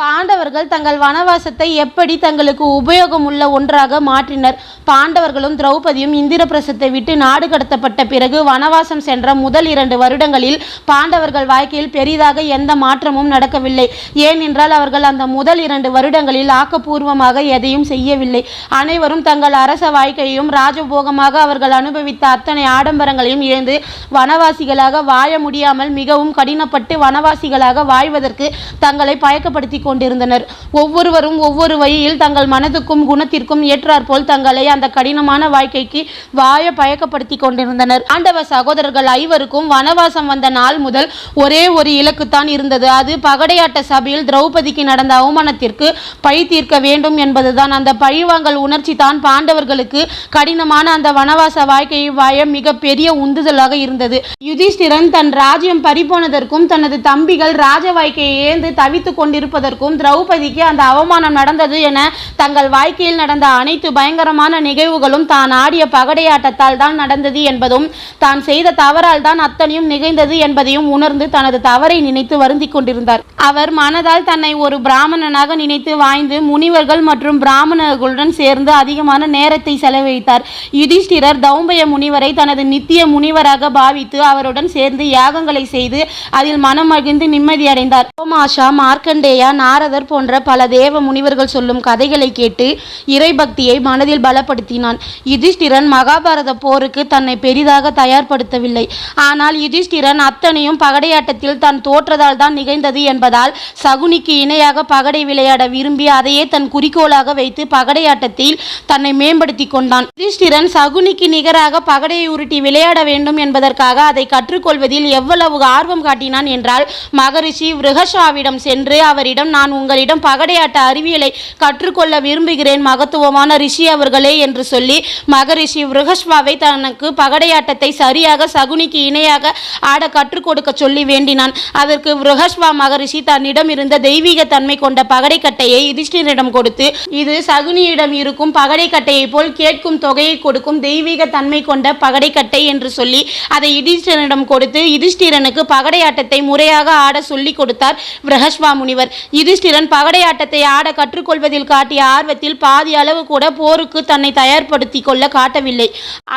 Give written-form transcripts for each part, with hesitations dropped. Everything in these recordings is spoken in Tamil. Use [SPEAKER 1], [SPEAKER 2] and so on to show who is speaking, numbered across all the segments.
[SPEAKER 1] பாண்டவர்கள் தங்கள் வனவாசத்தை எப்படி தங்களுக்கு உபயோகம் உள்ள ஒன்றாக மாற்றினர். பாண்டவர்களும் திரௌபதியும் இந்திரபிரசத்தை விட்டு நாடு கடத்தப்பட்ட பிறகு வனவாசம் சென்ற முதல் 2 வருடங்களில் பாண்டவர்கள் வாழ்க்கையில் பெரிதாக எந்த மாற்றமும் நடக்கவில்லை. ஏனென்றால் அவர்கள் அந்த முதல் 2 வருடங்களில் ஆக்கப்பூர்வமாக எதையும் செய்யவில்லை. அனைவரும் தங்கள் அரச வாழ்க்கையையும் ராஜபோகமாக அவர்கள் அனுபவித்த அத்தனை ஆடம்பரங்களையும் இழந்து வனவாசிகளாக வாழ முடியாமல் மிகவும் கடினப்பட்டு வனவாசிகளாக வாழ்வதற்கு தங்களை பயக்கப்படுத்தி கொண்டிருந்தனர். ஒவ்வொருவரும் ஒவ்வொரு வழியில் தங்கள் மனதுக்கும் குணத்திற்கும் ஏற்றாற்போல் தங்களை அந்த கடினமான வாழ்க்கைக்கு வாழ பயக்கப்படுத்தி கொண்டிருந்தனர். பாண்டவ சகோதரர்கள் 5வருக்கும் வனவாசம் வந்த நாள் முதல் ஒரே ஒரு இலக்குத்தான் இருந்தது. அது பகடையாட்ட சபையில் திரௌபதிக்கு நடந்த அவமானத்திற்கு பழி தீர்க்க வேண்டும் என்பதுதான். அந்த பழிவாங்கல் உணர்ச்சி தான் பாண்டவர்களுக்கு கடினமான அந்த வனவாச வாழ்க்கையை வாழ மிக பெரிய உந்துதலாக இருந்தது. யுதிஷ்டிரன் தன் ராஜ்யம் பறிபோனதற்கும் தனது தம்பிகள் ராஜ வாழ்க்கையை ஏந்து தவித்துக் கொண்டிருப்பதற்கும் திரௌபதிக்கு அந்த அவமானம் நடந்தது என தங்கள் வாழ்க்கையில் நடந்த அனைத்து பயங்கரமான நிகழ்வுகளும் தான் ஆடிய பகடையாட்டத்தால் தான் நடந்தது என்பதும் தான் செய்த தவறால் தான் அத்தனையும் நிகழ்ந்தது என்பதையும் உணர்ந்து தனது தவறை நினைத்து வருந்தி கொண்டிருந்தார். அவர் மனதால் தன்னை ஒரு பிராமணனாக நினைத்து வாழ்ந்து முனிவர்கள் மற்றும் பிராமணர்களுடன் சேர்ந்து அதிகமான நேரத்தை செலவழித்தார். யுதிஷ்டிரர் தௌம்பய முனிவரை தனது நித்திய முனிவராக பாவித்து அவருடன் சேர்ந்து யாகங்களை செய்து அதில் மனம் மகிழ்ந்து நிம்மதியடைந்தார். சோமாஷா, மார்க்கண்டேயா, நாரதர் போன்ற பல தேவ முனிவர்கள் சொல்லும் கதைகளை கேட்டு இறைபக்தியை மனதில் பலப்படுத்தினான். யுதிஷ்டிரன் மகாபாரத போருக்கு தன்னை பெரிதாக தயார்படுத்தவில்லை. ஆனால் யுதிஷ்டிரன் அத்தனையும் பகடையாட்டத்தில் தான் தோற்றதால் தான் நிகழ்ந்தது என்பதால் சகுனிக்கு இணையாக பகடை விளையாட விரும்பி அதையே தன் குறிக்கோளாக வைத்து பகடையாட்டத்தில் தன்னை மேம்படுத்தி கொண்டான். யுதிஷ்டிரன் சகுனிக்கு நிகராக பகடையை உருட்டி விளையாட வேண்டும் என்பதற்காக அதை கற்றுக்கொள்வதில் எவ்வளவு ஆர்வம் காட்டினான் என்றால், மகரிஷி விருகஷாவிடம் சென்று அவரிடம், நான் உங்களிடம் பகடையாட்ட அறிவியலை கற்றுக்கொள்ள விரும்புகிறேன் மகத்துவமான ரிஷி அவர்களே என்று சொல்லி மகரிஷி விருகஷ்வாவை தனக்கு பகடையாட்டத்தை சரியாக சகுனிக்கு இணையாக ஆட கற்றுக் கொடுக்க சொல்லி வேண்டினான். அதற்கு விருகஷ்வா மகரிஷி தன்னிடம் இருந்த தெய்வீக தன்மை கொண்ட பகடைக்கட்டையை யுதிஷ்டிரனிடம் கொடுத்து, இது சகுனியிடம் இருக்கும் பகடைக்கட்டையை போல் கேட்கும் தொகையை கொடுக்கும் தெய்வீக தன்மை கொண்ட பகடைக்கட்டை என்று சொல்லி அதை யுதிஷ்டிரனிடம் கொடுத்து யுதிஷ்டிரனுக்கு பகடையாட்டத்தை முறையாக ஆட சொல்லி கொடுத்தார் விருகஷ்வா முனிவர். யுதிஷ்டிரன் பகடையாட்டத்தை ஆட கற்றுக்கொள்வதில் காட்டிய ஆர்வத்தில் பாதி அளவு கூட போருக்கு தன்னை தயார்படுத்தி கொள்ள காட்டவில்லை.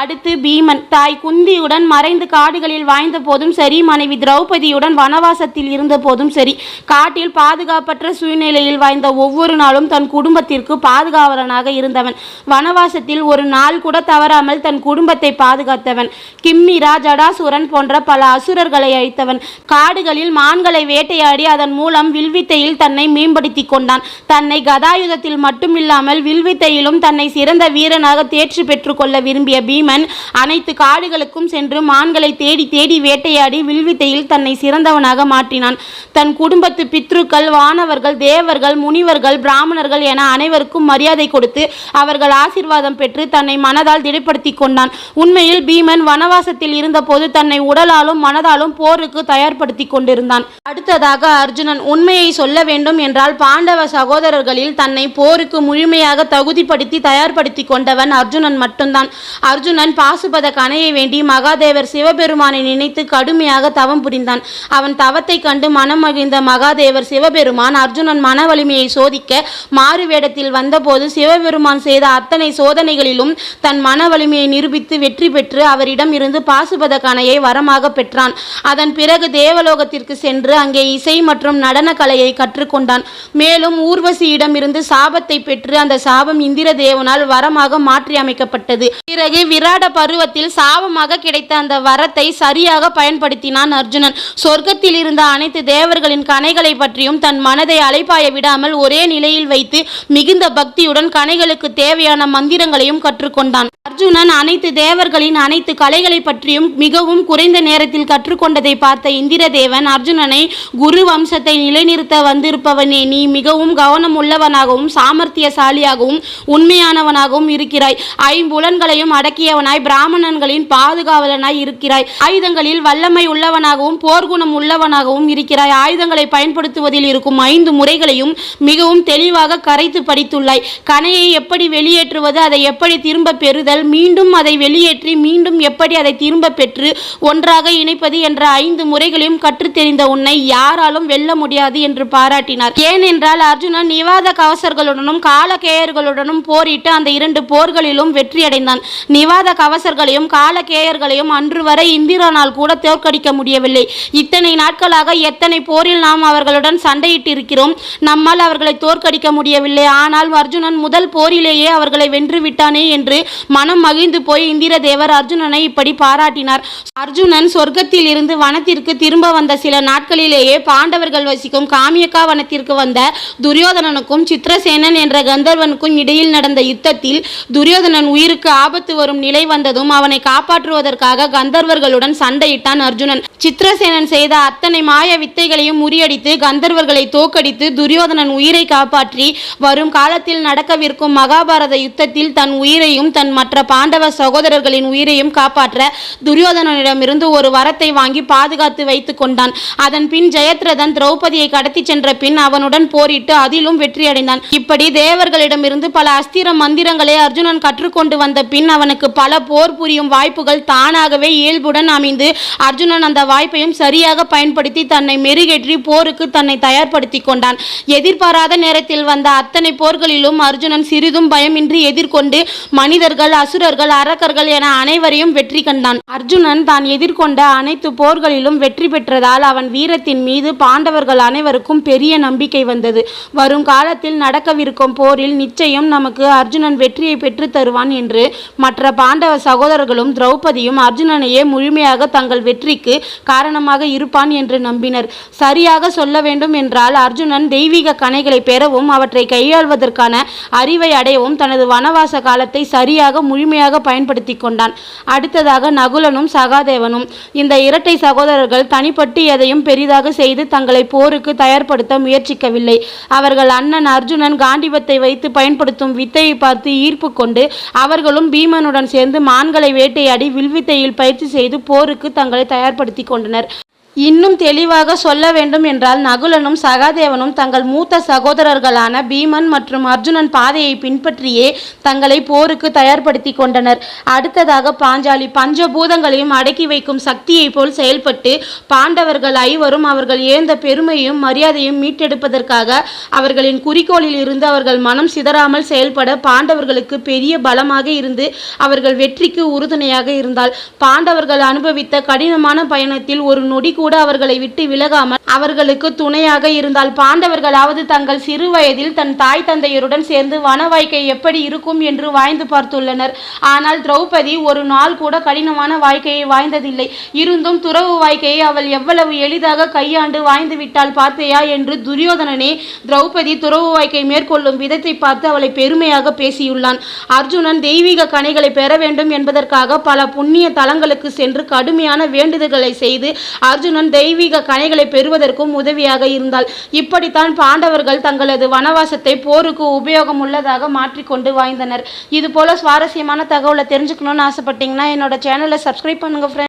[SPEAKER 1] அடுத்து பீமன் தாய் குந்தியுடன் மறைந்து காடுகளில் வாழ்ந்த போதும் சரி, மனைவி திரௌபதியுடன் வனவாசத்தில் இருந்த போதும் சரி, காட்டில் பாதுகாப்பற்ற சூழ்நிலையில் வாழ்ந்த ஒவ்வொரு நாளும் தன் குடும்பத்திற்கு பாதுகாவலனாக இருந்தவன். வனவாசத்தில் ஒரு நாள் கூட தவறாமல் தன் குடும்பத்தை பாதுகாத்தவன். கிம்மிரா, ஜடாசுரன் போன்ற பல அசுரர்களை அழித்தவன். காடுகளில் மான்களை வேட்டையாடி அதன் மூலம் வில்வித்தையில் தன்னை மேம்படுத்தி கொண்டான். தன்னை கதாயுதத்தில் மட்டுமில்லாமல் வில்வித்தையிலும் தன்னை சிறந்த வீரனாக தேர்ச்சி பெற்று கொள்ள விரும்பிய பீமன் அனைத்து காடுகளுக்கும் சென்று மான்களை தேடி தேடி வேட்டையாடி வில்வித்தையில் தன்னை சிறந்தவனாக மாற்றினான். தன் குடும்பத்து பித்ருக்கள், வானவர்கள், தேவர்கள், முனிவர்கள், பிராமணர்கள் என அனைவருக்கும் மரியாதை கொடுத்து அவர்கள் ஆசீர்வாதம் பெற்று தன்னை மனதால் திடப்படுத்தி கொண்டான். உண்மையில் பீமன் வனவாசத்தில் இருந்தபோது தன்னை உடலாலும் மனதாலும் போருக்கு தயார்படுத்தி கொண்டிருந்தான். அடுத்ததாக அர்ஜுனன். உண்மையை சொல்ல வேண்டும் என்றால் பாண்டவ சகோதரர்களில் தன்னை போருக்கு முழுமையாக தகுதிப்படுத்தி தயார்படுத்தி கொண்டவன் அர்ஜுனன் மட்டும்தான். அர்ஜுனன் பாசுபத கணையை வேண்டி மகாதேவர் சிவபெருமானை நினைத்து கடுமையாக தவம் புரிந்தான். அவன் தவத்தை கண்டு மனம் மகிழ்ந்த மகாதேவர் சிவபெருமான் அர்ஜுனன் மன வலிமையை சோதிக்க மாறு வேடத்தில் வந்தபோது சிவபெருமான் செய்த அத்தனை சோதனைகளிலும் தன் மன வலிமையை நிரூபித்து வெற்றி பெற்று அவரிடம் இருந்து பாசுபத கணையை வரமாக பெற்றான். அதன் பிறகு தேவலோகத்திற்கு சென்று அங்கே இசை மற்றும் நடன கலையை கற்றுக்கொண்டான். மேலும் ஊர்வசியிடம் இருந்து சாபத்தை பெற்று அந்த சாபம் இந்திர தேவனால் வரமாக மாற்றி அமைக்கப்பட்டது. பிறகு விராட பருவத்தில் சாபமாக கிடைத்த அந்த வரத்தை சரியாக பயன்படுத்தினான் அர்ஜுனன். சொர்க்கத்தில் இருந்த அனைத்து தேவர்களின் கணைகளை பற்றியும் தன் மனதை அலைப்பாய விடாமல் ஒரே நிலையில் வைத்து மிகுந்த பக்தியுடன் கணைகளுக்கு தேவையான மந்திரங்களையும் கற்றுக்கொண்டான். அர்ஜுனன் அனைத்து தேவர்களின் அனைத்து கலைகளை பற்றியும் மிகவும் குறைந்த நேரத்தில் கற்றுக்கொண்டதை பார்த்த இந்திர தேவன் அர்ஜுனனை, குரு வம்சத்தை நிலைநிறுத்த வந்திருப்பவனே, நீ மிகவும் கவனம் உள்ளவனாகவும் சாமர்த்தியசாலியாகவும் உண்மையானவனாகவும் இருக்கிறாய். ஐம்புலன்களையும் அடக்கியவனாய் பிராமணன்களின் பாதுகாவலனாய் இருக்கிறாய். ஆயுதங்களில் வல்லமை உள்ளவனாகவும் போர்க்குணம் உள்ளவனாகவும் இருக்கிறாய். ஆயுதங்களை பயன்படுத்துவதில் இருக்கும் 5 முறைகளையும் மிகவும் தெளிவாக கரைத்து படித்துள்ளாய். கணையை எப்படி வெளியேற்றுவது, அதை எப்படி திரும்ப பெறுதல், தேடுதல், மீண்டும் அதை வெளியேற்றி மீண்டும் எப்படி அதை திரும்ப பெற்று ஒன்றாக இணைப்பது என்ற 5 முறைகளையும் கற்றுத் தெரிந்த உன்னை யாராலும் வெல்ல முடியாது என்று பாராட்டினார். ஏனென்றால் அர்ஜுனன் நிவாத கவசர்களுடனும் காலகேயர்களுடனும் போரிட்டு அந்த 2 போர்களிலும் வெற்றியடைந்தான். நிவாத கவசர்களையும் காலகேயர்களையும் அன்று வரை இந்திரனால் கூட தோற்கடிக்க முடியவில்லை. இத்தனை நாட்களாக எத்தனை போரில் நாம் அவர்களுடன் சண்டையிட்டிருக்கிறோம், நம்மால் அவர்களை தோற்கடிக்க முடியவில்லை. ஆனால் அர்ஜுனன் முதல் போரிலேயே அவர்களை வென்று விட்டானே என்று மனம் மகிழ்ந்து போய் இந்திர தேவர் அர்ஜுனனை இப்படி பாராட்டினார். அர்ஜுனன் சொர்க்கத்தில் இருந்து வனத்திற்கு திரும்ப வந்த சில நாட்களிலேயே பாண்டவர்கள் வசிக்கும் காமியக்கா வனத்திற்கு வந்த துரியோதனனுக்கும் சித்திரசேனன் என்ற கந்தர்வனுக்கும் இடையில் நடந்த யுத்தத்தில் துரியோதனன் உயிருக்கு ஆபத்து வரும் நிலை வந்ததும் அவனை காப்பாற்றுவதற்காக கந்தர்வர்களுடன் சண்டையிட்டான் அர்ஜுனன். சித்திரசேனன் செய்த அத்தனை மாய வித்தைகளையும் முறியடித்து கந்தர்வர்களை தோற்கடித்து துரியோதனன் உயிரை காப்பாற்றி வரும் காலத்தில் நடக்கவிருக்கும் மகாபாரத யுத்தத்தில் தன் உயிரையும் தன் மற்ற பாண்டவ சகோதரர்களின் உயிரையும் காப்பாற்ற துரியோதனனிடமிருந்து ஒரு வரத்தை வாங்கி பாதுகாத்து வைத்துக் கொண்டான். அதன் பின் ஜெயத்ரதன் திரௌபதியை கடத்தி சென்ற பின் அவனுடன் போரிட்டு அதிலும் வெற்றியடைந்தான். இப்படி தேவர்களிடமிருந்து பல அஸ்திர மந்திரங்களை அர்ஜுனன் கற்றுக்கொண்டு வந்த பின் அவனுக்கு பல போர் புரியும் வாய்ப்புகள் தானாகவே இயல்புடன் அமைந்து அர்ஜுனன் அந்த வாய்ப்பையும் சரியாக பயன்படுத்தி தன்னை மெருகேற்றி போருக்கு தன்னை தயார்படுத்தி கொண்டான். எதிர்பாராத நேரத்தில் வந்த அத்தனை போர்களிலும் அர்ஜுனன் சிறிதும் பயமின்றி எதிர்கொண்டு மனிதர்கள், அசுரர்கள், அரக்கர்கள் என அனைவரையும் வெற்றி கண்டான். அர்ஜுனன் தான் எதிர்கொண்ட அனைத்து போர்களிலும் வெற்றி பெற்றதால் அவன் வீரத்தின் மீது பாண்டவர்கள் அனைவருக்கும் பெரிய நம்பிக்கை வந்தது. வரும் காலத்தில் நடக்கவிருக்கும் போரில் நிச்சயம் நமக்கு அர்ஜுனன் வெற்றியை பெற்று தருவான் என்று மற்ற பாண்டவ சகோதரர்களும் திரௌபதியும் அர்ஜுனனையே முழுமையாக தங்கள் வெற்றிக்கு காரணமாக இருப்பான் என்று நம்பினர். சரியாக சொல்ல வேண்டும் என்றால் அர்ஜுனன் தெய்வீக கணைகளை பெறவும் அவற்றை கையாள்வதற்கான அறிவை அடையவும் தனது வனவாச காலத்தை சரியாக முழுமையாக பயன்படுத்தி கொண்டான். அடுத்ததாக நகுலனும் சகாதேவனும். இந்த இரட்டை சகோதரர்கள் தனிப்பட்டு எதையும் பெரிதாக செய்து தங்களை போருக்கு தயார்படுத்த முயற்சிக்கவில்லை. அவர்கள் அண்ணன் அர்ஜுனன் காண்டிபத்தை வைத்து பயன்படுத்தும் வித்தையை பார்த்து ஈர்ப்பு கொண்டு அவர்களும் பீமனுடன் சேர்ந்து மான்களை வேட்டையாடி வில்வித்தையில் பயிற்சி செய்து போருக்கு தங்களை தயார்படுத்தி கொண்டனர். இன்னும் தெளிவாக சொல்ல வேண்டும் என்றால் நகுலனும் சகாதேவனும் தங்கள் மூத்த சகோதரர்களான பீமன் மற்றும் அர்ஜுனன் பாதையை பின்பற்றியே தங்களை போருக்கு தயார்படுத்தி கொண்டனர். அடுத்ததாக பாஞ்சாலி. பஞ்சபூதங்களையும் அடக்கி வைக்கும் சக்தியை போல் செயல்பட்டு பாண்டவர்கள் ஐவரும் அவர்கள் இழந்த பெருமையும் மரியாதையும் மீட்டெடுப்பதற்காக அவர்களின் குறிக்கோளில் இருந்து அவர்கள் மனம் சிதறாமல் செயல்பட பாண்டவர்களுக்கு பெரிய பலமாக இருந்து அவர்கள் வெற்றிக்கு உறுதுணையாக இருந்தால் பாண்டவர்கள் அனுபவித்த கடினமான பயணத்தில் ஒரு நொடி கூட அவர்களை விட்டு விலகாமல் அவர்களுக்கு துணையாக இருந்தால் பாண்டவர்களாவது தங்கள் சிறு வயதில் தன் தாய் தந்தையருடன் சேர்ந்து வன வாழ்க்கை எப்படி இருக்கும் என்று வாழ்ந்து பார்த்துள்ளனர். ஆனால் திரௌபதி ஒரு நாள் கூட கடினமான வாழ்க்கையை வாழ்ந்ததில்லை. இருந்தும் துறவு வாழ்க்கையை அவள் எவ்வளவு எளிதாக கையாண்டு வாழ்ந்து விட்டால் பார்த்தையா என்று துரியோதனனே திரௌபதி துறவு வாழ்க்கை மேற்கொள்ளும் விதத்தை பார்த்து அவளை பெருமையாக பேசியுள்ளான். அர்ஜுனன் தெய்வீக கணைகளை பெற வேண்டும் என்பதற்காக பல புண்ணிய தலங்களுக்கு சென்று கடுமையான வேண்டுதல்களை செய்து அர்ஜுனன் தெய்வீக கணைகளை பெறுவதற்கும் உதவியாக இருந்தால். இப்படித்தான் பாண்டவர்கள் தங்களது வனவாசத்தை போருக்கு உபயோகம் உள்ளதாக மாற்றிக்கொண்டு வாழ்ந்தனர். இது போல சுவாரஸ்யமான தகவலை தெரிஞ்சுக்கணும்னு ஆசைப்பட்டீங்கன்னா என்னோட சேனலை சப்ஸ்கிரைப் பண்ணுங்க ஃப்ரெண்ட்ஸ்.